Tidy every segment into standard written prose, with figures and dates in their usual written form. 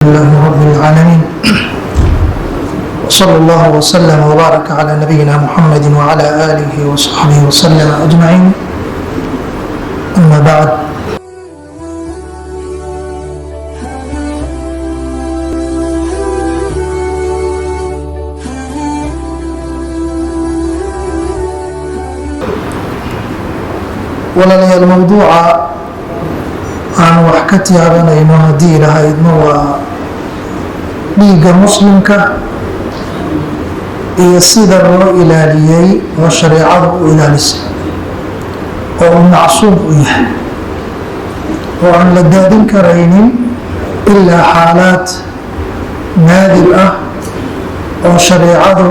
لله رب العالمين، وصلى الله وسلم وبارك على نبينا محمد وعلى آله وصحبه وسلم أجمعين. أما بعد، walaalayaal mawduuca aan wax ka tiyaabanayno haddii lahaydna waa dhiigga muslimka iyo sida loo ilaaliyey oo shareecadu u ilaalisay oo uu macsuum u yahay oo aan la daadin karaynin ilaa xaalaad naadir ah oo shareecadu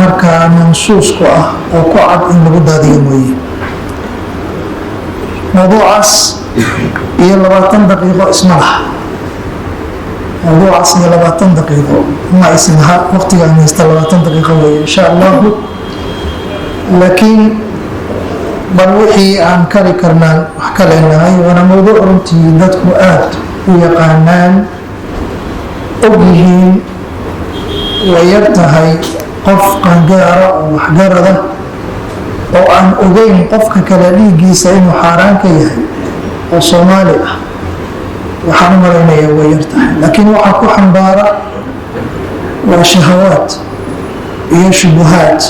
markaa mansuusku ah oo ku cad in lagu daadiyo mooye. mawduucaas iyo 20 daqiiqo isma laha. mawduucaas iyo 20 daqiiqo ma aysan laha. waqtigaan haysta 20 daqiiqo weeye insha allahu, laakiin bal wixii aan kari karnaan wax ka leenahay. waana mawduuc runtii dadku aad u yaqaanaan, og yihiin. way yar tahay qof qangaara oo waxgarada oo aan ogeyn qofka kale dhiiggiisa inuu xaaraan ka yahay oo Soomaali ah. waxaan u malaynayaa way yar tahay, laakiin waxaa ku xambaara waa shahawaad iyo shubuhaad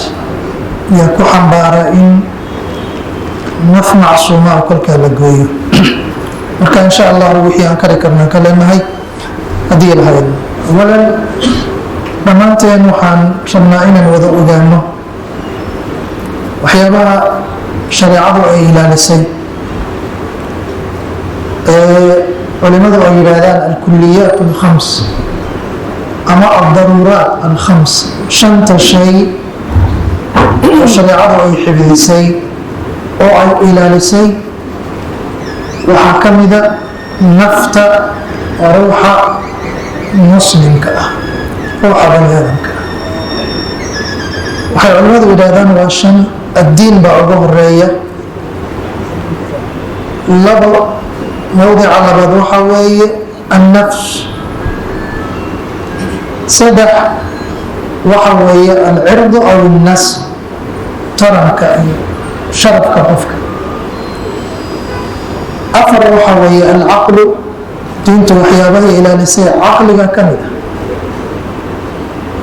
yaa ku xambaara in naf macsuuma oo kolkaa la gooyo. marka insha allahu wixii aan kari karnaan ka leenahay haddii lahayd. awalan, dhammaanteen waxaan rabnaa inaan wada ogaano waxyaabaha shareecadu ay ilaalisay culimadu ay yidhaahdaan alkuliyaat alkhams ama aldaruuraat alkhams. 5 shay oo shareecadu ay xifdisay oo ay ilaalisay waxaa ka mida nafta ruuxa muslimka ah, ruuxa bani aadamka ah. waxay culimadu yidhaahdaan waa 5. الدين بأبو هرية. موضع لبض وحوي النفس. 7 وحوي العرض أو النسب، ترك شرفك قفك. 4 وحوي العقل، دينت وحيابه إلى نساء عقلك كاملة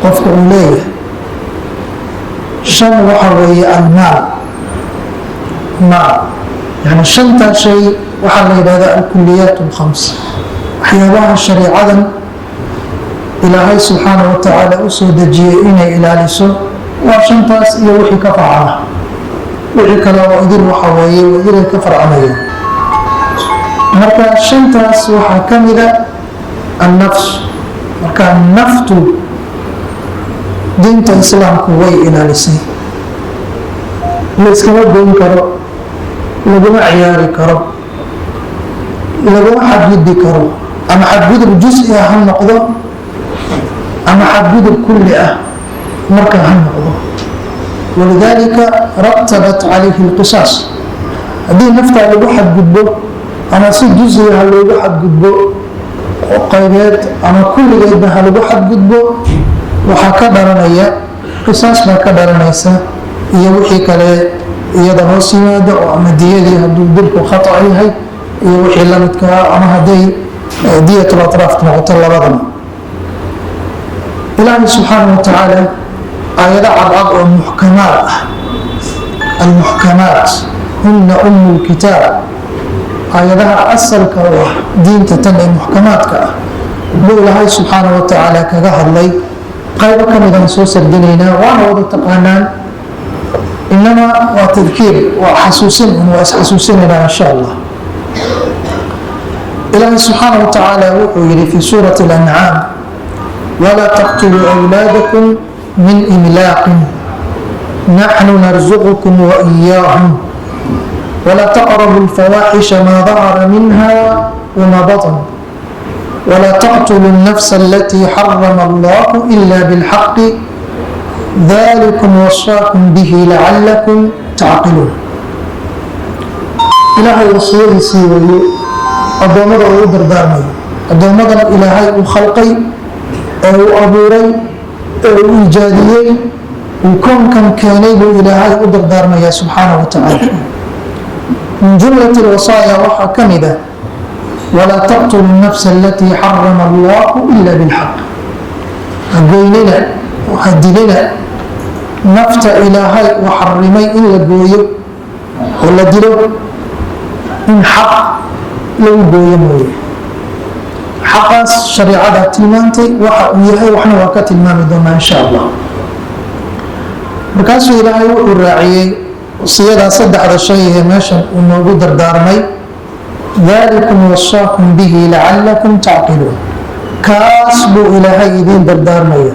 قفك إليه. 5 waxa weeye almaal. yani 5 shay waxaa la yidhahdaa alkuliyaat alkhams. waxyaabaha shareecadan ilaahay subxaana wa tacaala u soo dejiyey inay ilaaliso waa 5taas iyo wixii ka farcana. wixii kale oo idin waxa weeye waa idinay ka farcanayaan. marka 5taas waxaa ka mida annafs. marka naftu diinta islaamku way ilaalisay. la iskama goyn karo, laguma ciyaari karo, laguma xadgudbi karo. ama xadgudub jus-i ah ha noqdo ama xadgudub kulli ah marka ha noqdo. walidaalika ratabat calayhi lqisaas. haddii naftaa lagu xadgudbo ama si jus-i ha loogu xadgudbo oo qaybeed ama kulligeedba ha lagu xadgudbo, waxaa ka dhalanaya qisaas baa ka dhalanaysa iyo wixii kale iyada hoos yimaada oo ama diyadii hadduu dilku khata yahay iyo wixii lamidkaa, ama hadday diyatul atraaf noqoto labadaba. ilaahi subxaanahu wa tacaala aayado cadcad oo muxkamaad ah. almuxkamaat huna umu lkitaab. aayadaha asalka u ah diinta tan ee muxkamaadka ah buu ilaahay subxaanahu wa tacaala kaga hadlay. qaybo ka midaan soo sardinaynaa, waana wada taqaanaan. inamaa waa tadkiir, waa xasuusin, waa isxasuusinaynaa insha allah. ilaahi subxaanahu wa tacaala wuxuu yidhi fi suurati اlancaam: walaa taqtuluu awlaadakum min imlaaqin naxnu narzuqukum waiyaahum walaa taqrabu lfawaaxisha maa dahara minha wama baطn ولا تقتلوا النفس التي حرم الله إلا بالحق ذلكم وصاكم به لعلكم تعقلون. إلهي وصيه سيوي الضمير ودردارمي addoommadan ilaahay uu khalqay ee uu abuuray ee uu iijaadiyey uu koonkan keenay buu ilaahay u dardaarmayaa subxaanahu wa tacaala. min jumlati alwasaaya waxaa ka mid ah walaa taqtulu nafsa alatii xarama allahu ila bilxaq. hagoynina ha dilina nafta ilaahay uu xarimay in la gooyo oo la dilo in xaq lagu gooyo mooye. xaqaas shareecada tilmaantay waxa uu yahay waxna waa ka tilmaami doonaa insha allah. markaasuu ilaahay wuxuu raaciyey wasiyadaa saddexda shay ee meeshan uu noogu dardaarmay dalikum wasaakum bihi lacalakum tacqiluun. kaas buu ilaahay idiin dardaarmaya.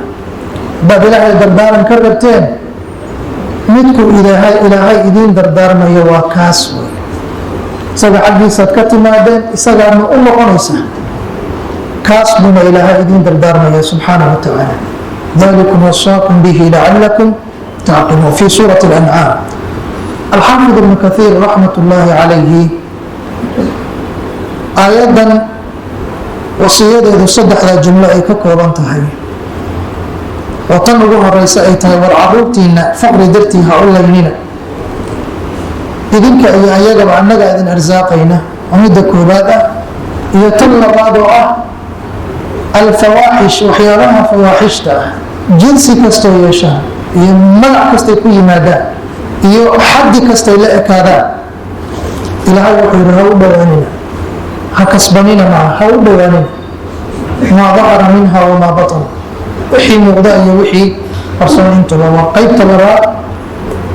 haddaad ilaahay dardaaran ka rabteen midku ilaahay idiin dardaarmayo waa kaas wey. isaga xaggiisaad ka timaadeen isagaadna u noqonaysaa. kaas buuna ilaahay idiin dardaarmaya subxaanahu wa tacaala. dalikum wasaakum bihi lacalakum tacqiluun fi suurati alancaam. alxaafid ibnu kathiir raxmat ullaahi calayhi aayaddan wasiyadeedu saddexdaa jumlo ay ka kooban tahay oo tan ugu horeysa ay tahay war caruurtiina faqri dartii ha u laynina, idinka iyo ayagaba annaga idin arsaaqayna oo midda koobaad ah. iyo tan labaad oo ah alfawaaxish, waxyaabaha fawaaxishta ah jinsi kastoo yeeshaan iyo magac kastay ku yimaadaan iyo xaddi kastay la ekaadaan. ilaahay wuxuu yidhi ha u dhowaanina, ha kasbanina maca, ha u dhowaanina maa dahara minha wamaa batan, wixii muuqda iyo wixii qarsoon intuba waa qeybta labaad.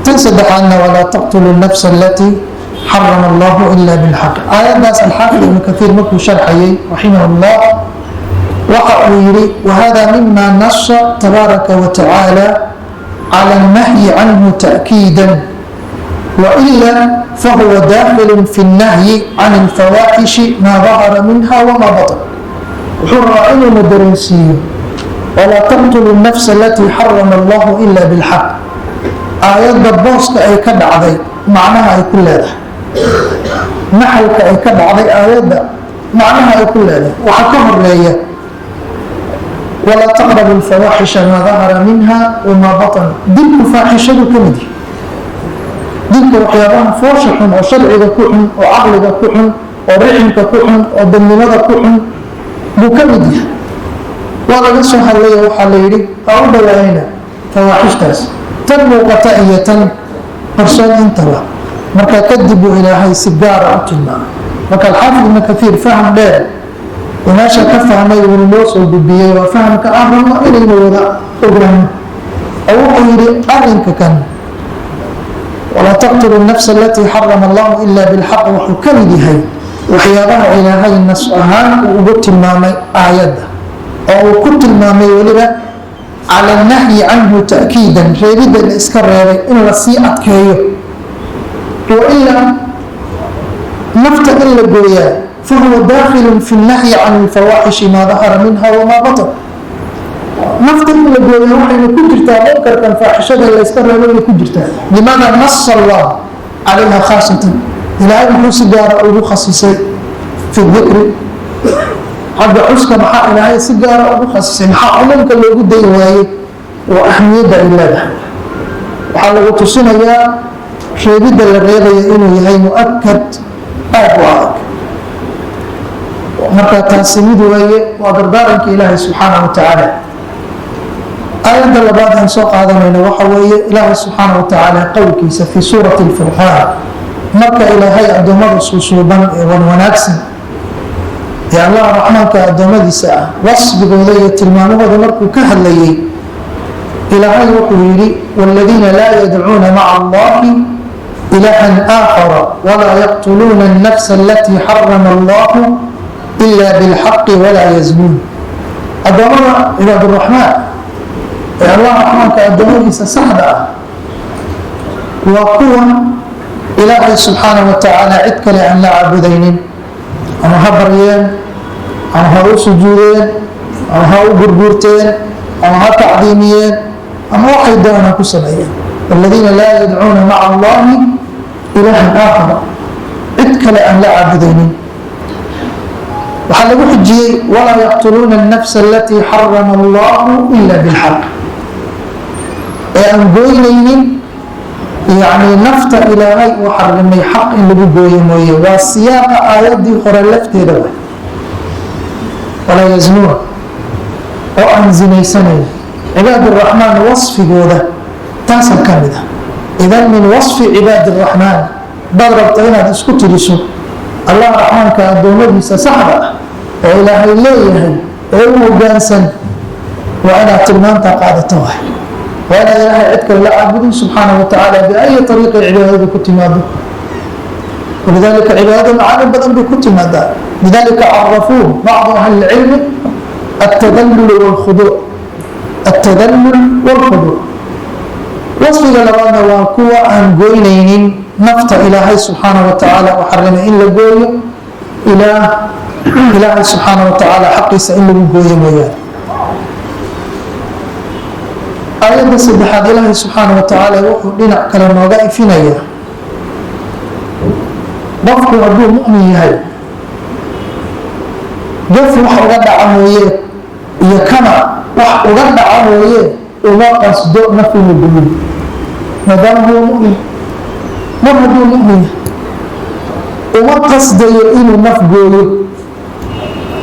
tan saddexaadna walaa taqtulu nafsa alatii xarama allahu ila bilxaq. aayaddaas alxaafid ibnu kathiir markuu sharxayay raximah llah waxa uu yidhi wahada mima nasa tabaaraka wa tacaala cala alnahyi canhu ta'kiidan waila fahuwa daakhilu fi nnahyi can alfawaaxishi maa dahara minha wamaa batan. wuxuu rabaa inuuna dareensiiyo walaa taqtulu nafsa alatii xarama allahu ila bilxaq. aayadda booska ay ka dhacday macnaha ay ku leedahay, naxalka ay ka dhacday aayadda macnaha ay ku leedahay waxaa ka horeeya walaa taqrabu alfawaaxisha maa dahara minha wamaa batan. dilku faaxishadu ka mid yahay. dilka waxyaabaha foosha xun oo sharciga ku xun oo caqliga ku xun oo riximka ku xun oo dadnimada ku xun buu ka mid yahay. waa laga soo hadlaya waxaa la yidhi ha u dhowaanina fawaaxishtaas, tan muuqata iyo tan qarsoon intaba. marka kadib uu ilaahay si gaara u tilmaamay. marka alxaafid ibnu kathiir faham dheer oo meesha ka fahmay uu noo soo gudbiyey waa fahamka aan rabno inaynu wada ogaano. oo wuxuu yidhi arrinka kan walaa taqtulu nafsa alatii xarama allahu ila bilxaq wuxuu ka mid yahay waxyaabaha ilaahay nas ahaan uu ugu tilmaamay aayadda oo uu ku tilmaamay weliba cala alnahyi canhu ta'kiidan, reebidda la iska reebay in la sii adkeeyo. wailaa nafta in la gooyaa fahuwa daakhilun fi nnahyi can alfawaaxishi maa dahara minha wamaa batan. nafta in la gooyaa waxayna ku jirtaa munkarkan faaxishada la iska reebay bay ku jirtaa. limaada nasa allah calayha khaasatan. ilaahay muxuu si gaara ugu khasisay fi dikri, xagga xuska maxaa ilaahay si gaara ugu khasisay, maxaa cumuumka loogu dayi waayey oo ahmiyadda ay leedahay. waxaa lagu tusinayaa reebidda la reebaya inuu yahay mu-akad aad u adag. marka taasi mid weeye waa dardaaranka ilaahay subxaanahu wa tacaala. aayadda labaad aan soo qaadanayna waxa weeye ilaahay subxaanahu wa tacaala qowlkiisa fi suurati alfurqaan marka ilaahay addoommada suusuuban ee wanaagsan ee allah raxmaanka addoommadiisa ah wasbigooda iyo tilmaamahooda markuu ka hadlayay ilaahay wuxuu yidhi waaladiina laa yadcuuna maca allahi ilahan aakhara walaa yaqtuluuna annafsa alatii xarama allahu ila bilxaqi walaa yaznuun. addoommada cibaaduraxmaan ee allah raxmaanka addoommadiisa saxda ah waa kuwa ilaahay subxaanahu wa tacaala cid kale aan la caabudaynin, ama ha baryeen ama ha u sujuudeen ama ha u gurguurteen ama ha tacdiimiyeen ama waxay doonaan ku sameeyeen. aladiina laa yadcuuna maca allahi ilahan aakhara, cid kale aan la caabudaynin. waxaa lagu xijiyey walaa yaqtuluuna الnafsa alatii xarama allahu ila bilxaq ee aan gooynaynin yani nafta ilaahay uu xarimay xaq in lagu gooyo mooye waa siyaaqa aayadii hore lafteeda wa walaa yaznuun oo aan zinaysanayn cibaad الraxmaan wasfigooda taasaa ka mid a idan min wasfi cibaad الraxmaan baad rabta inaad isku tiriso allah raxmaanka addoommadiisa saxda ah oo ilaahay leeyahay ee u hogaansan waa inaad tilmaantaa qaadato wa waa inaad ilaahay cid kale la caabudin subxaanaه wa tacaala biayi ariiqi cibaadadu ku timaado walidalika cibaadada macaani badan bay ku timaadaa lidalika carafuu bacdu ahli اlcilmi التdلل والkhuduuc wasfiga labaadna waa kuwa aan goynaynin nafta ilaahay subxaanaه wa tacaala u xarimay in la gooyo ilaahay subxaanaه wa tacaala xaqiisa in lagu gooyo mooyaane aayadda saddexaad ilaahay subxaanaه wa tacaala wuxuu dhinac kale nooga ifinayaa qofku hadduu mu'min yahay gaf wax uga dhaca mooye iyo kana wax uga dhaca mooye uma qasdo naf inuu gooyo maadaama huwa mu'min mar hadduu mu'min uma qasdayo inuu naf gooyo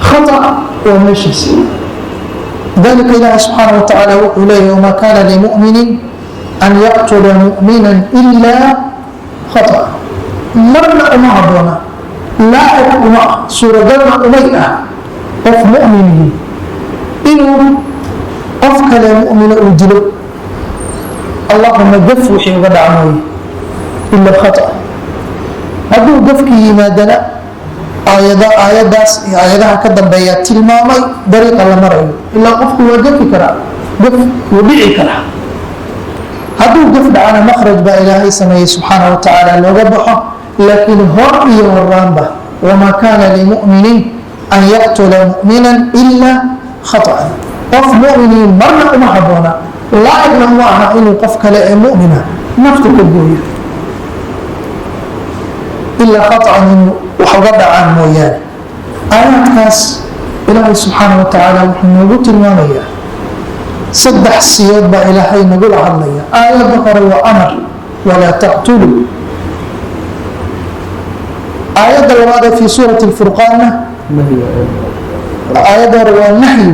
khata waa meeshiisa lidalika ilaahi subxaanaه wa tacaala wuxuu leeyahy wama kana limu'minin an yaqtula mu'minan ilaa khata marna uma haboona laaciq uma ah suuragalna umay ah qof mu'minihi inuu qof kale mu'mina uu dilo allahuma gaf wixii uga dhaca mooye ila khata hadduu gafkii yimaadana aayadaas iyo aayadaha ka dambeeya tilmaamay dariiqa la marayo ilaa qofku waa gafi karaa gaf wuu dhici karaa hadduu gaf dhacana makhraj baa ilaahay sameeyey subxaanaه wa tacaala looga baxo laakiin hor iyo horaanba wamaa kana limu'minin an yaqtula mu'mina ilaa khaطأan qof mu'miniin marna uma haboona laaciqna uma aha inuu qof kale ee mu'mina nafta ka gooyo ilaa khaطأan inuu wax uga dhacaan mooyaane aayaadkaas ilaahay subxaanaه wa tacaala wuxuu noogu tilmaamayaa saddex siyood baa ilaahay nagula hadlaya aayadda hore waa amar walaa taqtuluu aayadda labaadee fii suurati اlfurqaanna aayadda hore waa nahyi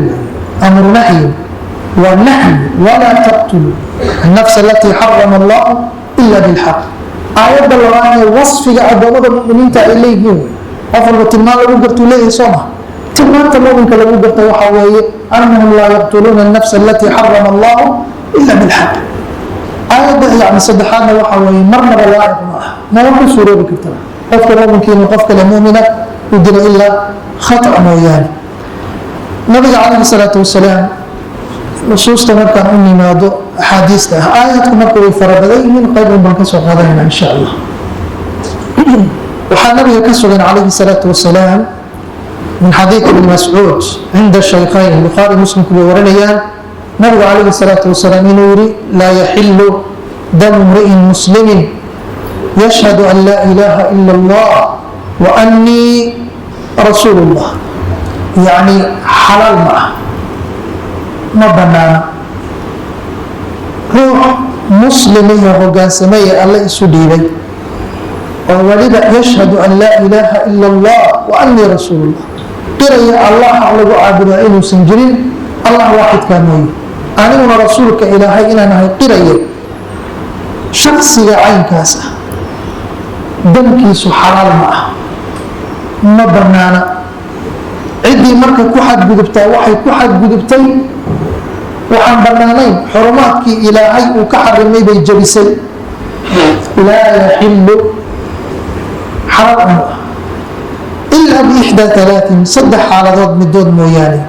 amru nahyi waa nahyi walaa taqtuluu الnafsa alatii xarama allahu ila bilxaq aayadda labaadee wasfiga addoommada mu'miniinta ay leeyihiin qof walba tilmaan lagu gartuu leeyahay soo ma tilmaanta mu'minka lagu garta waxaa weeye annahum laa yaqtuluuna الnafsa alatii xarama allahu ila bilxaq aayadda yani saddexaadna waxaa weeye marnaba laaciq ma ah maba ku suuroobi kartaa qofka mu'minka inuu qof kale mu'mina u dilo ilaa khata mooyaane nabiga calayhi salaatu wasalaam nusuusta markaan u nimaado axaadiista ah aayadku marka way fara badan yihiin qaybun baan ka soo qaadanayna insha allah waxaa nabiga ka sugan calayhi salaatu wasalaam min xadiid ibni mascuud cinda shaykhayn bukhaari muslimku bay waranayaan nabigu calayhi salaatu wasalaam inuu yidhi laa yaxilu damu mri'in muslimin yashhadu an laa ilaaha ila allah wa annii rasuulu llah yacni xalaal ma ah ma banaana ruux muslimaiyo hogaansamaya alle isu dhiibay oo weliba yashhadu an laa ilaaha ila allah wa annii rasuulu llah qiraya allah xaq lagu caabudaa inuusan jirin allah waaxidkaa mooye aniguna rasuulka ilaahay inaan ahay qiraya shaksiga caynkaas ah damkiisu xalaal ma ah ma banaana ciddii marka ku xadgudubtaa waxay ku xadgudubtay waxaan banaanayn xurumaadkii ilaahay uu ka xarimay bay jabisay laa yaxilu xalaal ma ah ilaa biixdaa alaain saddex xaaladood midood mooyaane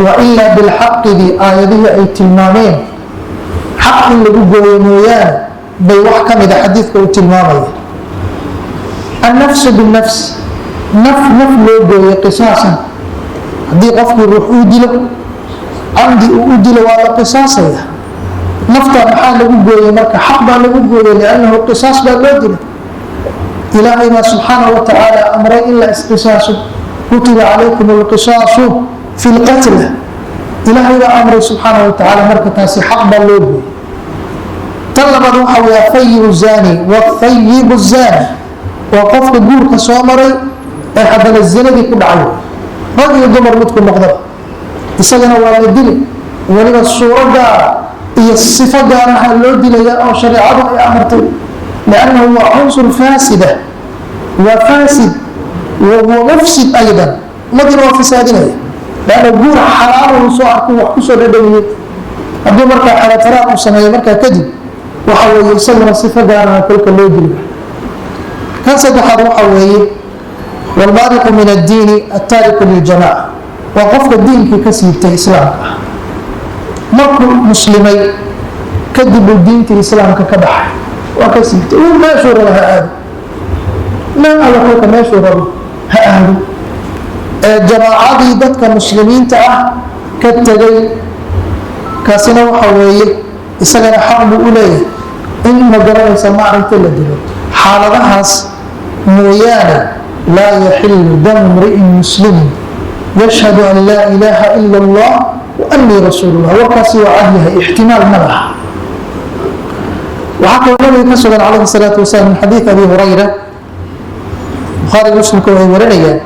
waa ilaa bilxaqigii aayadihii ay tilmaameen xaq in lagu gooyo mooyaane bay wax ka mida xadiidka uu tilmaamaya annafsu binafs naf loo gooyo qisaasan haddii qofkii ruux uu dilo camdi uu u dilo waa la qisaasaya naftaa maxaa lagu gooyey marka xaq baa lagu gooyey liannahu qisaas baa loo dilay ilaahay baa subxaanahu wa tacaala amray in la isqisaaso كتب عليكم القصاص في القتلى إلهي أمر سبحانه وتعالى مركز حق بالله طلب روحه يا ثيب الزاني والثيب الزاني وقف الجور كسومري أحد الزنا بيكون عليه رجل الدمر متكون مقدر يسجن والدين ولما الصورة هي الصفة جارها اللودي ليا أو شريعة أمرته لأنه هو عنصر فاسدة وفاسد وهو مفسد أيضا مدن وفسادنا لأن الجور حرام وصعق وحكسر ردمي أبدو مركا على تراق وسمايا مركا كذب وحاول يسلم الصفة جارها كلك اللودي كان صدح روحه والبارق من الدين التارك للجماعة وقف الدين في كسب الإسلام مركو مسلمي كذب الدين في الإسلام ككبح وكسبت وما شور لها هذا لا أعرف ما شور هذا الجماعة دي ضدك مسلمين تعه كالتجي كاسنا وحوية إسلام حرب أوليه إن مجرد يسمع ريت الدين حالها مويانا لا يحل دم امرئ مسلم يشهد أن لا إله إلا الله وأني رسول الله وكسي وعدلها احتمال ملح وحكى النبي كسر عليه الصلاة والسلام من حديث أبي هريرة بخاري مسلم كوي ورنيا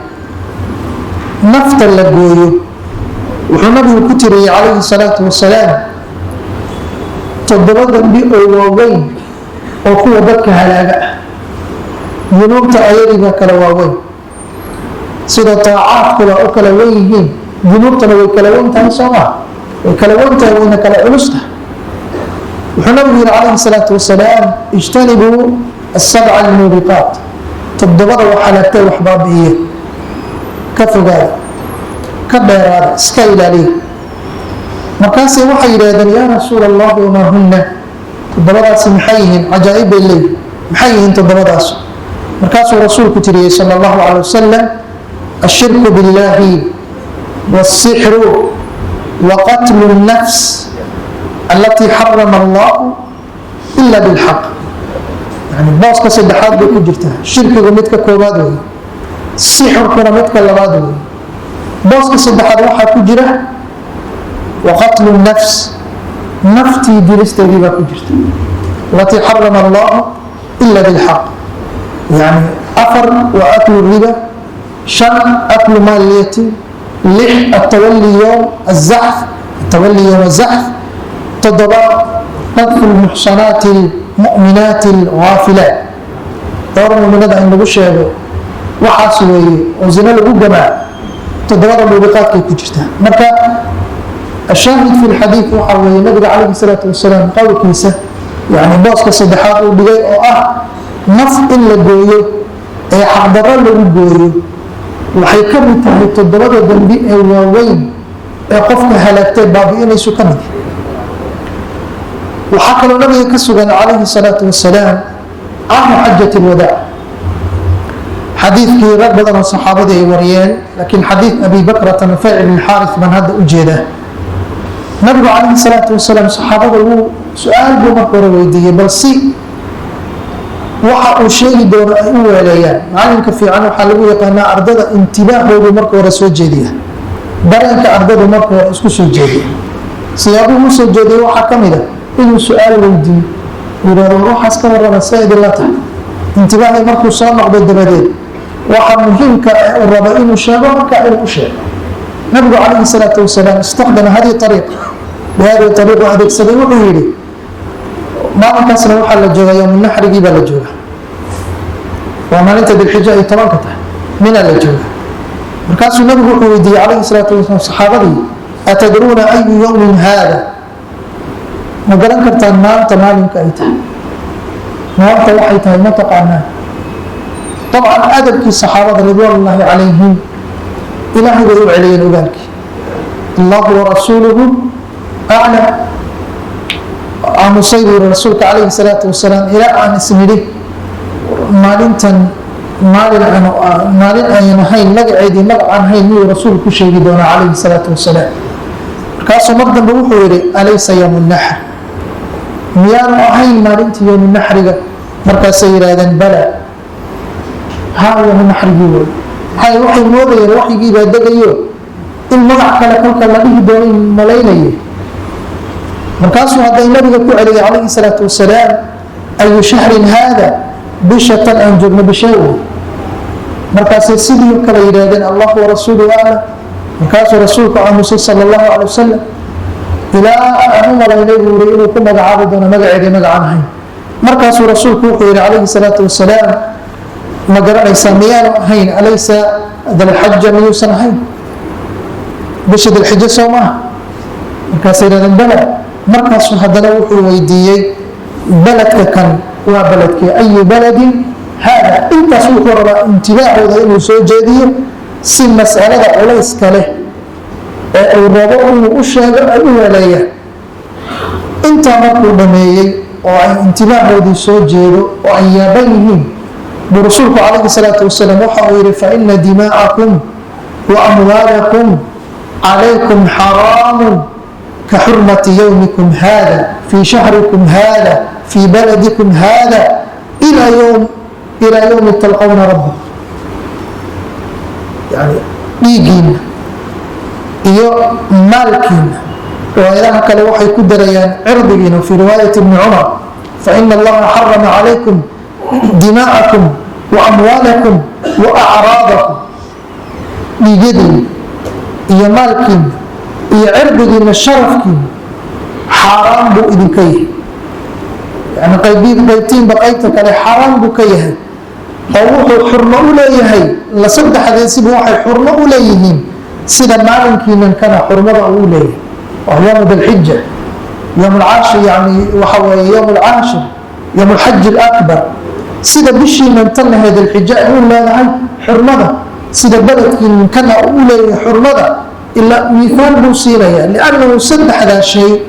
نفط اللقوي وحنبي كتري عليه الصلاة والسلام تضرب بأولوين وقوة بك هلاقة ذنوبta ayadiga kala waaweyn sida taacaadkula u kala weyn yihiin dunuubtana way kala weyn tahay sooma way kala weyn tahay wayna kala culusta wuxuu nabigu yidhi calayhi salaatu wasalaam ijtanibuu asabca almuubiqaat toddobada waxalaagtay wax baabi'iye ka fogaada ka dheeraada iska ilaaliya markaasay waxay yidhahdeen yaa rasuula allah wamaa hunna toddobadaasi maxay yihiin cajaa'ib bay leeyihin maxay yihiin toddobadaas مركز الرسول كتير صلى الله عليه وسلم الشرك بالله والسحر وقتل النفس التي حرم الله إلا بالحق يعني باس كسد حد بكجرتها الشرك قمتك كوبادوي السحر كرمتك لبادوي باس كسد حد وحا كجرة وقتل النفس نفتي درست ريبا كجرتها التي حرم الله إلا بالحق يعني أفر وأكل الربا شر أكل مال اليتيم لح التولي يوم الزحف التولي يوم الزحف تضبع قذف المحصنات المؤمنات الغافلات دورنا من هذا عند بشر وحاسوي وزنا له جماعة تضبع الموبقات كي كجتها مركا الشاهد في الحديث وحوي النبي عليه الصلاة والسلام قول كيسة يعني باص كصدحات وبجاي naf in la gooyo ee xaqdarro lagu gooyo waxay ka mid tahay toddobada dambi ee waaweyn ee qofka halaagtay baabi'inaysu ka mid waxaa kaloo nabiga ka sugan calayhi salaatu wasalaam caama xajat alwadaac xadiidkii rag badan oo saxaabadii ay wariyeen laakiin xadiid abi bakrata nufayc ibn xaaris baan hadda u jeedaa nabigu calayhi salaatu wasalaam saxaabada wuu su-aal buu marka hore weydiiyey bal si waxa uu sheegi doono ay u weeleeyaan macalinka fiican waxaa lagu yaqaanaa ardada intibaahoodu marka hore soo jeediya dareenka ardadu marka hore isku soo jeediya siyaabuhu u soo jeediya waxaa ka mid a inuu su-aal weydiiyo yidhahdo waxaas ka warrama saa idinla tahay intibaahay markuu soo noqdo dabadeed waxa muhiimka uu rabo inuu sheego markaa inuu u sheego nabigu calayhi salaatu wasalaam istakdama hadii ariiqa bihadii ariiqu adeegsaday wuxuu yidhi maalinkaasna waxaa la joogaa yowmu naxrigii baa la joogaa waa maalinta dilxija ay 10 tahay mina la joogaa markaasuu nabigu wuxuu weydiiyey calayhi salaatu wasalaam saxaabadii atadruuna ayu yowmin haada ma garan kartaan maanta maalinka ay tahay maanta waxay tahay ma taqaanaan طبعا أدبكي الصحابة رضوان الله عليهم إلهي بيقول علينا وذلك الله ورسوله أعلم عن سيد رسولك عليه الصلاة والسلام إلى أن اسمه مالين أن هاي مقعدي مقعن هاي مي رسولك شيء دون عليه الصلاة والسلام كاسو مرضا بوحوري أليس يوم النحر ميان هاي مالين يوم النحر مركز سيرا بلى ها يوم النحر يقول هاي وحي موضي الوحي جيبا دقيو المضع كلا كلك الذي دون مليني مركاسو هذا النبي يقول عليه الصلاة والسلام أي شهر هذا بشة أنجر بشيء مركاسو سيدي كلا يرادين الله ورسوله أعلم مركاسو رسولك عنه صلى الله عليه وسلم إلى أن مليني يقول لكم مقعابدون مقعدي مقعانهين مركاسو رسولك يقول عليه الصلاة والسلام مقرأ ساميان هين أليس ذا الحج ميوسن هين بشد الحجة سوما مركاسو إلى البلد مركاسو هذا لوحي ويديي بلدك كان وبلدك أي بلد هذا انت سوق ربا انتباه وذين سوجدي سي مسألة أوليس كله الربا وشهد أولية انت مركو بميي وعن انتباه وذي سوجدي وعن يبينهم برسولك عليه الصلاة والسلام وحاول فإن دماءكم وأموالكم عليكم حرام كحرمة يومكم هذا في شهركم هذا في بلدكم هذا إلى يوم تلقون ربكم يعني ديجين إيو مالكين وإذا كان وحي كدريان عرضين في رواية ابن عمر فإن الله حرم عليكم دماءكم وأموالكم وأعراضكم ديجين إيو مالكين إيو عرضين الشرفكين حرام بو إذن كيه يعني قيبتين بقيتك على حرام بكيه أو حرمة أوليه لصدح هذا يسيب واحد حرمة أوليهين سيدا مالكي من كان حرمة أوليه وهو يوم بالحجة يوم العاشر يعني وهو يوم العاشر يوم الحج الأكبر سيدا بشي من تم هذا الحجة يقول لا هاي حرمة سيدا بلدك من كان أوليه حرمة إلا مثال بوصيلية لأنه صدح هذا الشيء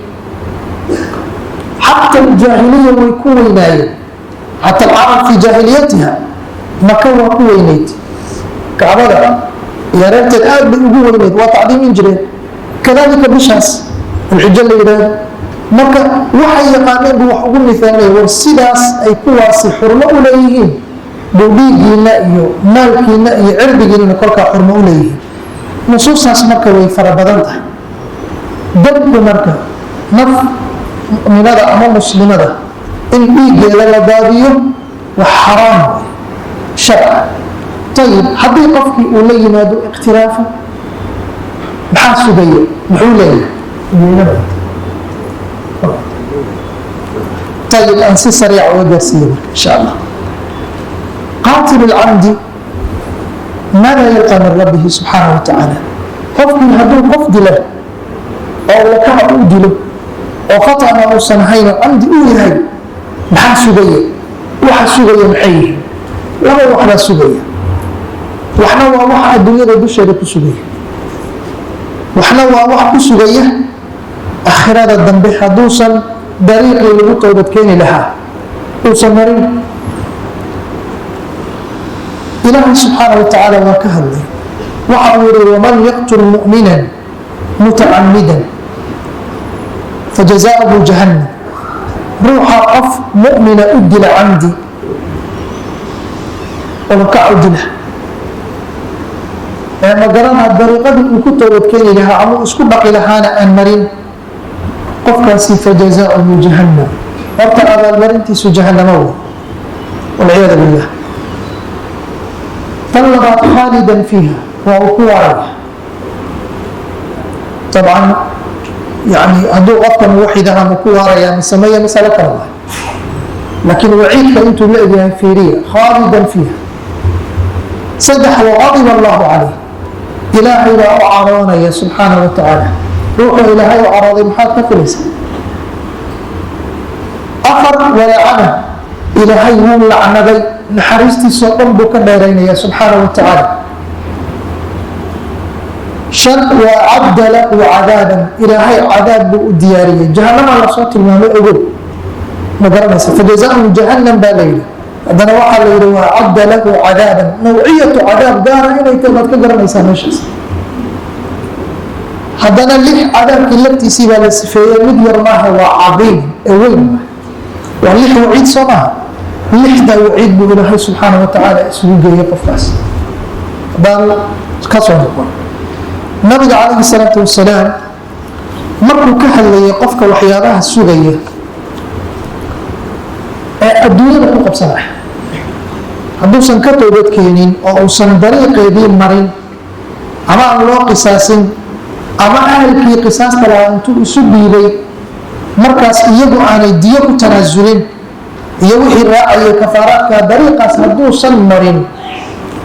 حتى الجاهلية ويكون ويناية حتى العرب في جاهليتها ما كان ويكون وينيت كعبدا يا ريت الآن بيقول وينيت وتعليم إنجليز كذلك بشاس الحجة اللي يراد مكة وحي يقامين بوحقون مثالي والسيداس أي كواس حرمة أوليهين بوبيجي نأيو مالكي نأي عربي نقولك حرمة أوليهين نصوص مكة ويفربضانتها دب مركة نف من هذا أمام مسلم هذا إن إيجي للا بابيه وحرام شرع طيب حبي قفكي أولي نادو اقترافه بحاسو بيه محولي طيب أنسي سريع ودرسيه إن شاء الله قاتل العمد ماذا يلقى من ربه سبحانه وتعالى قفكي هدو قفد له أو لكا أود له وقطع ما وصنهين عمد أولي محا سبية وحا سبية محيه لما وحنا سبية وحنا وحا الدنيا دوشة لكو سبية وحنا وحا سبية أخيرات الدنبي حدوصا بريق للغطة وبتكيني لها دوصا مريض إله سبحانه وتعالى وكهل وعور ومن يقتل مؤمنا متعمدا فجزاؤه جهنم روح قف مؤمن أدل عندي ولكع أدله ما قرأنا الطريقة وكنت وبتكيني لها عمو اسكو بقي لهانا أن مرين قف كاسي فجزاؤه جهنم وابتعى بالمرين تيسو جهنم أول والعياذ بالله طلبت خالدا فيها ووقوع عليها طبعا يعني هدو غطا موحدها مكوارا يعني سمية مسألة الله لكن وعيدك انتم لأيها فيرية خالدا فيها سدح وغضب الله عليه إلهي لا أعرانا يا سبحانه وتعالى روح إلهي وأراضي محاكة فلسة أخر ولعنه إلهي هم لعنة بي نحرستي سوطن بك دارين يا سبحانه وتعالى شر وعد له عذابا إلهي عذاب الديارية جهنم على صوت المامي أقول مقرنا فجزاءه جهنم بالليل هذا وحى ليل وعد له عذابا نوعية عذاب دار إلى يتبقى كقرنا يسامي الشخص هذا اللي عذاب التي سيبها للسفية مدير ما هو عظيم أول واللي وعيد صنعها لحظة وعيد بالله سبحانه وتعالى اسمه جاي قفاس baan ka soo noqon nabiga calayhi salaatu wasalaam markuu ka hadlayay qofka waxyaabaha sugaya ee adduunyada ku qabsanaya hadduusan ka toobad keenin oo uusan dariiqeedii marin ama aan loo qisaasin ama ahalkii qisaasta lahaa intuu isu dhiibay markaas iyagu aanay diyo ku tanaasulin iyo wixii raacaya kafaaraadka dariiqaas hadduusan marin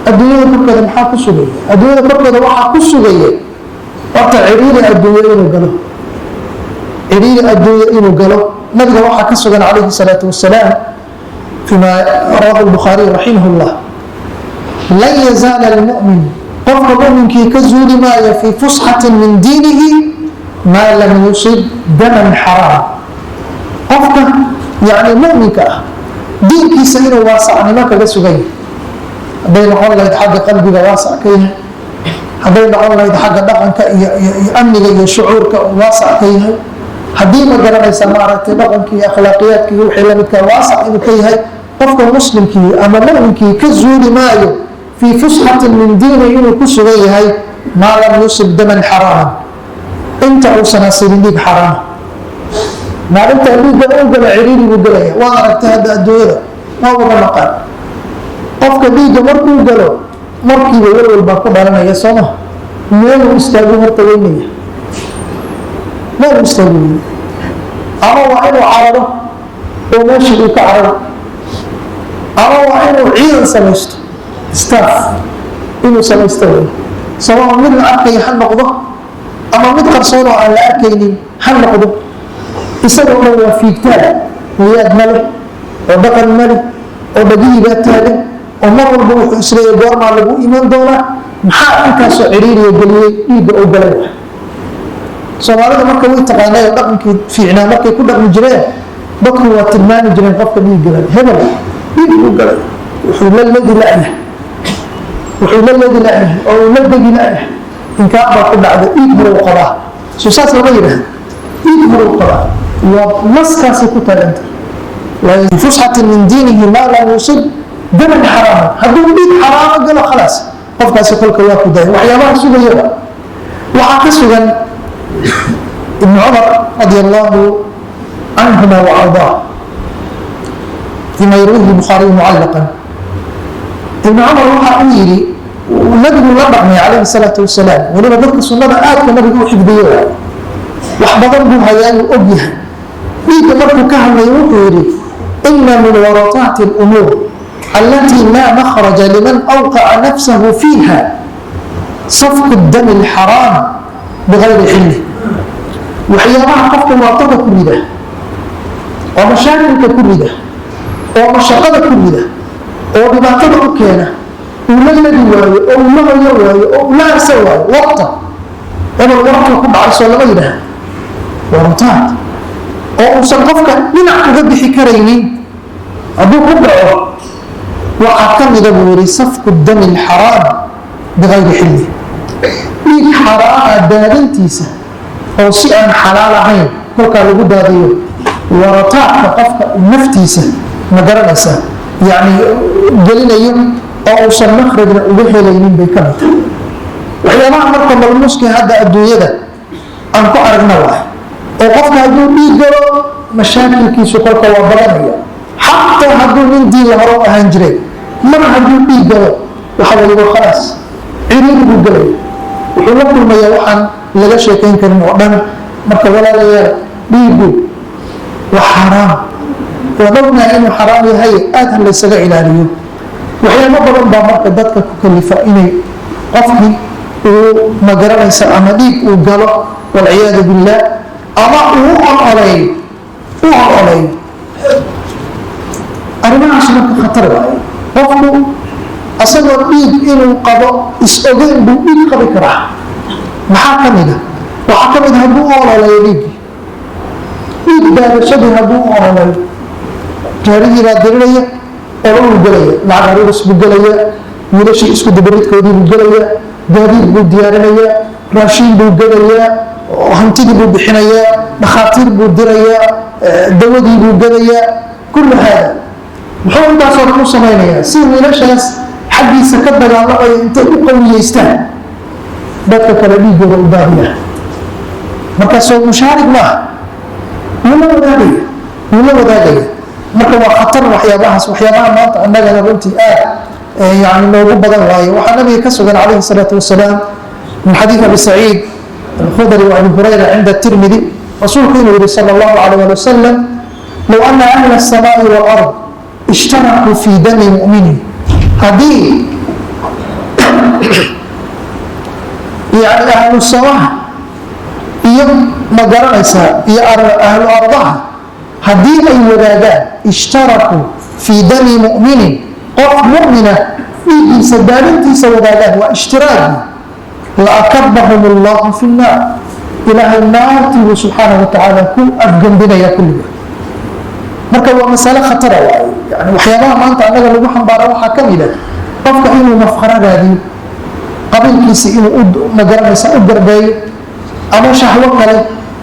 adduunyada korkeeda maxaa ku sugaya adduunyada korkeeda waxaa ku sugaya horta ciriiri adduunyo inuu galo ciriiri adduunyo inuu galo nabiga waxaa ka sugan calayhi salaatu wasalaam فيما رواه البخاري رحمه الله لن يزال المؤمن قف المؤمن كي كزول ما في فسحة من دينه ما لم يصب دما حرام قفك يعني مؤمن كأه دين كي سير واسع ما كجسوجي بين الله يتحقق قلبي واسع كيه بين الله يتحقق دقنك يأمن لي شعورك واسع كيه haddii ma garanaysa maaragtay dhaqankii akhlaaqiyaadkii wixii lamidka waasac inuu ka yahay qofka muslimkii ama mu'minkii ka zuuli maayo fii fusxatin min diini inuu ku sugan yahay maa lam yusib daman xaraaman inta uusan asirin dhiig xaraama maalinta dhiigga u gala ciriiri buu gelaya waad aragtay hadda adduunyada ma uga naqaan qofka dhiigga markuu galo markiiba walwal baa ku dhalanaya sooma meeluu istaagu horta weynaya meel istaagiy ama waa inuu cararo oo meeshii uu ka cararo ama waa inuu ciidan samaysto staff inuu samaysto sababa mid la arkaya ha noqdo ama mid qarsoon oo aan la arkaynin ha noqdo isagoo dhan waa fiigtaan niyaad male oo dhaqan male oo dhagihiibaa taagan oo mar walba wuxuu isleeyahay goormaa lagu iman doonaa maxaa inkaasoo ciriiriya geliyey dhiigga oo galay soomaalida marka way taqaanay dhaqankii fiicnaa markay ku dhaqmi jireen dadku waa tilmaami jireen qofka dhiig galay hebel dhiig buu galay wuxuu la ladi la'yahay oo uu la degi la'yahay inkaa baa ku dhacda dhiig horuu qabaa soo saas lama yidhaahda dhiig horuu qabaa waa naskaasay ku taaganta fusxatin min diinihi maa lam yusib daman xaraama hadduu dhiig xaraamo galo khalaas qofkaasi kolka waa ku daya waxyaabaha sugayaba waxaa ka sugan ابن عمر رضي الله عنهما وارضاه فيما يرويه البخاري معلقا ابن عمر وحقيري والنبي لبقني عليه الصلاه والسلام ولما ذكر السنه آت النبي حفظيه وحبضن بها يعني أبيها إيك مركو كهنا يوحيري إن من ورطات الأمور التي لا مخرج لمن أوقع نفسه فيها صفق الدم الحرام بغير حله وحيابها قفت معطبة كل ده ومشاكلك كل ده ومشاقة كل ده وببعتبه كينا ولا الذي واي أو لا يواي أو لا سواي وقتا أنا الورطة كل عرس ولا غيرها ورطات وصنقفك من عقد بحكريني أبو كبرى وأعتمد بوري صفق الدم الحرام بغير حله إيه حرام دادنتيسا أو شيء حلال عين كلك لو داديو ورطاء قفك نفتيسا مقرنسا يعني قلنا يوم أو وصل مخرج وحي لينين بكمت وحيانا مركب المسكي هذا الدنيا ده أنكو أرقنا واحد وقفك هدو بيقرأ مشاكل كيسو كلك وبرانيا حتى هدو من دي لهرو أهنجري من هدو بيقرأ وحوالي خلاص عينين بيقرأ وحلقوا ما يوحن laga sheekayn karin oo dhan marka walaalayaal dhiigu waa xaraam wadawna inuu xaraam yahay aad la isaga ilaaliyo waxyaabo badan baa marka dadka ku kalifa inay qofkii uu magaranaysa ama dhiig uu galo walciyaadu billah ama uu ololay arrimahaas marka khatar waaye qofku asagoo dhiig inuu qabo is-ogeyn buu dhiig qabi karaa maxaa ka mid a waxaa ka mid hadduu ololayo dhiig daadashadii hadduu ololayo gaarigii baa dirinaya ololuu gelaya lacag aruuris buu gelaya wiilashii isku dabaridkoodii buu gelaya gaadiid buu diyaarinaya raashiin buu gelayaa hantidii buu bixinayaa dhakhaatiir buu dirayaa dawadii buu gelayaa kullu haada muxuu intaasoo dhan u samaynayaa si wiilashaas xaggiisa ka dagaalamaya intay u qawiyeystaan dadka kale dhiigooda u baahiya markaasoo mushaarig maaha wuu la wadaagaya marka waa khatar waxyaabahaas waxyaabaha maanta annagana runtii aad yani noogu badan waaye waxaa nabiga ka sugan calayhi salaatu wasalaam min xadiid abi saciid alkhudri wa abi hurayra cinda tirmidi rasuulku inuu yihi sala allahu calayh ali wasalam low ana ahla asamaai walard ishtarakuu fii dami mu'minin haddii yani ahlu samaha iyo ma garanaysaa iyo ahlu ardaha haddii ay wadaagaan ishtarakuu fii dami mu'minin qof mu'mina dhiiggiisa daalintiisa wadaagaan waa ishtiraagi laakabahum allahu fi nnaar ilaahay naartiibuu subxaanahu watacaala ku afgembinaya kulliga marka waa masale khatara waaye yani waxyaabaha maanta annaga lagu xambaara waxaa ka mid a qofka inuu mafkaro raadiyo qabiilkiisa inuu ma garanaysaa u garbeeyo ama shahwo kale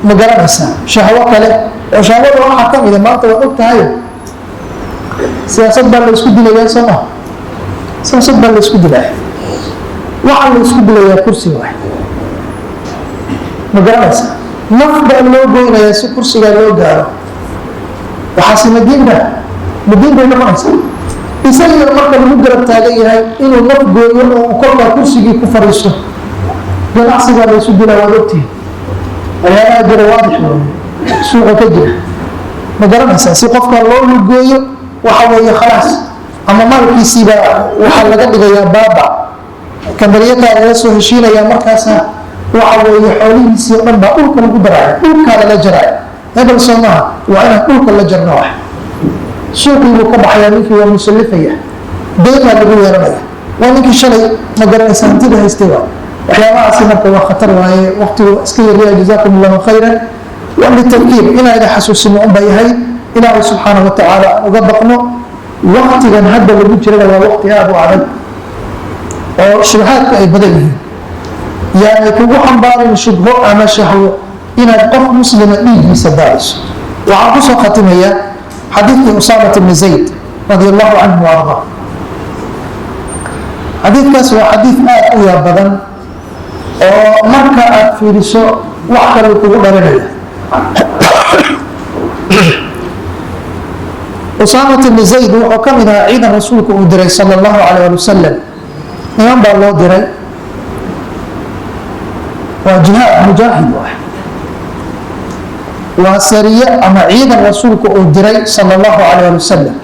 ma garanaysaa shahwo kale oo shahwada waxaa ka mid a maanta waa og tahay siyaasad baa la isku dilayaa soo maha siyaasad baa la isku dilaya waxaa la isku dilayaa kursi waay ma garanaysaa naf baa loo goynayaa si kursigaa loo gaaro waxaase madiinba madiin bay noqonaysaa isagiina marka lagu garab taagan yahay inuu naf gooyo oo kolkaa kursigii ku fadhiisto ganacsigaa la isu dilaa waad ogtihi waxyaabaha jira waadix suuqa ka jira ma garanaysaa si qofka loo lugooyo waxa weeye khalaas ama maalkiisiibaa waxaa laga dhigayaa baaba kambalyadaa laga soo heshiinayaa markaasa waxa weeye xoolihiisii o dhan baa dhulka lagu daraayo dhulkaa lala jaraayo hebel soo maaha waa inaan dhulka la jarno wax suuqii buu ka baxayaa ninkii waa musallifaya deemaa lagu yeeranaya waa ninkii shalay ma garanaysa hantida haystay waa waxyaabahaasi marka waa khatar waaye waqtigu iska yaryaa jazaakum allahu khayran waa litarkiib inaan ida xasuusino unbay ahayd ilaahay subxaanahu watacaala aan uga baqno waqtigan hadda lagu jirana waa waqti aada u adag oo shubhaadka ay badan yihiin yaani kugu xambaarin shubho ama shahwo inaad qof muslima dhiiggiisa daadiso waxaan kusoo khatimayaa xadiidkii usaamat bni zayd radi allahu canhu waarda xadiidkaas waa xadiid aad u yaab badan oo marka aad fiiriso wax kale kugu dhalinaya usaamat bni zayd wuxuu ka mid ahaa ciidan rasuulku uu diray sala allahu calayh ali wasalam niman baa loo diray waa jihaad mujaahid ah waa sariye ama ciidan rasuulku uu diray sala allahu calayh ali wasalam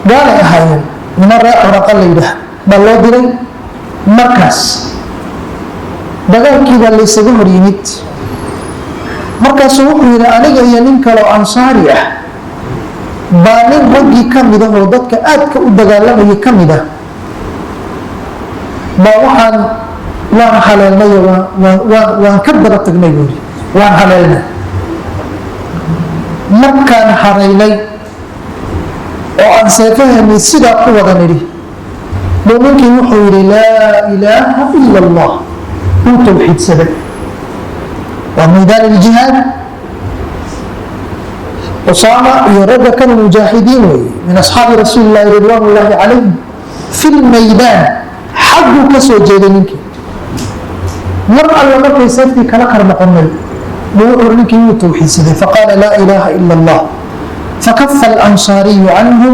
gaalay ahaayeen niman reer curaqa la yidhaah baa loo diray markaas dagaalkii baa laysaga hor yimid markaasuu wuxuu yidhi aniga iyo nin kaleo ansaari ah baa nin raggii ka mid ah oo dadka aadka u dagaalamayay ka mid ah baa waan haleelnay waan ka daba tagnay buuri waan haleelnay markaan haraynay oo aan seefahanay sidaa ku wada nidhi buu ninkii wuxuu yidhi laa ilaaha ila allah uu tawxiidsaday waa maydaan iljihaad usaama iyo ragga kan mujaahidiin weeye min asxaabi rasuuli illahi ridwaan ullaahi calayhim fi lmaydaan xagguu ka soo jeeday ninkii mar alla markay seeftii kala kar noqonay buu wuxuu ninkii wuu tawxiidsaday faqaala laa ilaaha ila allah fakafa alansaariyu canhu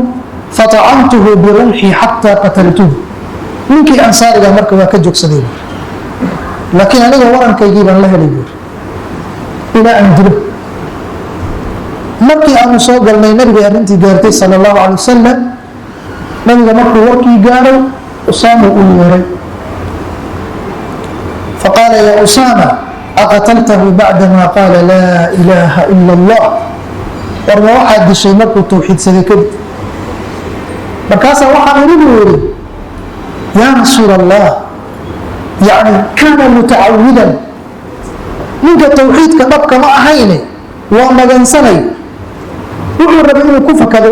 faطacantuhu birumxi xataa qataltuhu ninkii ansaariga marka waa ka joogsaday laakiin aniga warankaygii baan la helay buuri ilaa aan dilo markii aanu soo galnay nabigay arrintii gaartay sala allahu calay wasalam nabiga markuu warkii gaaray usaama uu yeeray faqaala yaa usaama aqataltahu bacdama qaala laa ilaaha ila allah warma waxaad dishay markuu tawxiidsaday kadib markaasaa waxaan idhi buu yidhi yaa rasuula allah yani kaana mutacawidan ninka tawxiidka dhabka ma ahayne waa magansanay wuxuu rabay inuu ku fakado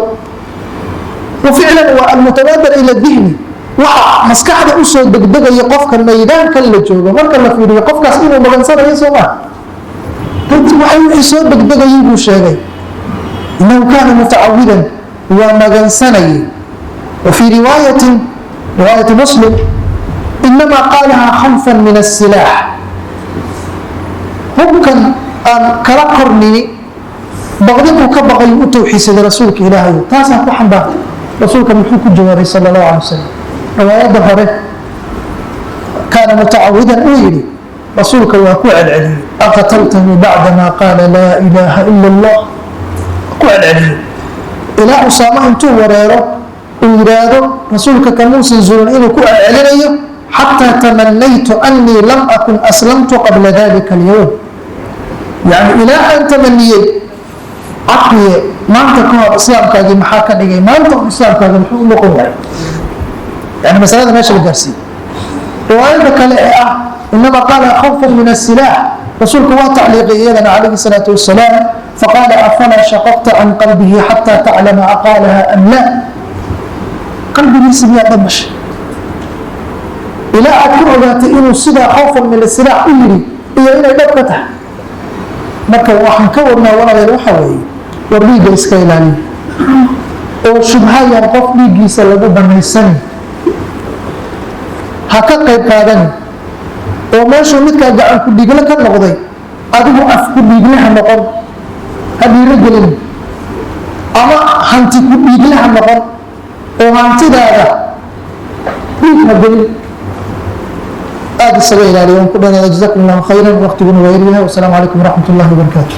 wa ficlan waa almutabaadar ila dihni waxa maskaxda usoo degdegaya qofka maydaankan la joogo marka la fiiriyo qofkaas inuu magansanayo soo maha waxay wixii soo degdegayay buu sheegay inahu kaana mutacawidan waa magansanayay وفي رواية مسلم إنما قالها خوفا من السلاح هم كان كلا قرني بغضب كبغي أتوحي سيد رسولك إلهي تاسع كحن بعد رسولك محوك الجواري صلى الله عليه وسلم رواية ظهره كان متعودا أيري رسولك وكوع العلي أقتلتني بعدما قال لا إله إلا الله كوع العلي إلى أسامة انتو وريرو ويرادو رسولك كموسى زورن إنه كوع العلي حتى تمنيت أني لم أكن أسلمت قبل ذلك اليوم يعني إلى أن تمنيت عقلي ما أنت كهر إسلام كاجي محاكا نيجي ما أنت إسلام كاجي محوك مقوم يعني مسألة ماشي بالجرسي رواية كالإعاء إنما قال خوفا من السلاح رسولك وتعليق إيضا عليه الصلاة والسلام فقال أفلا شققت عن قلبه حتى تعلم أقالها أم لا قلبي ليس بها ضمش إلى أكون ذات إنه السلاح خوفا من السلاح إيري إيا إلى دبكته marka waxaan ka wadnaa walaalayaal waxa weeye war dhiigga iska ilaali oo shubhayaan qof dhiiggiisa lagu banaysan ha ka qayb qaadan oo meeshu midka gacan ku dhiigla ka noqday adigu af ku dhiiglaha noqon hadiira gelin ama hanti ku dhiiglaha noqon oo hantidaada dhiigma gelin هذا السبيل عليهم كلنا جزاكم الله خيرا وقتكم غيرها والسلام عليكم ورحمة الله وبركاته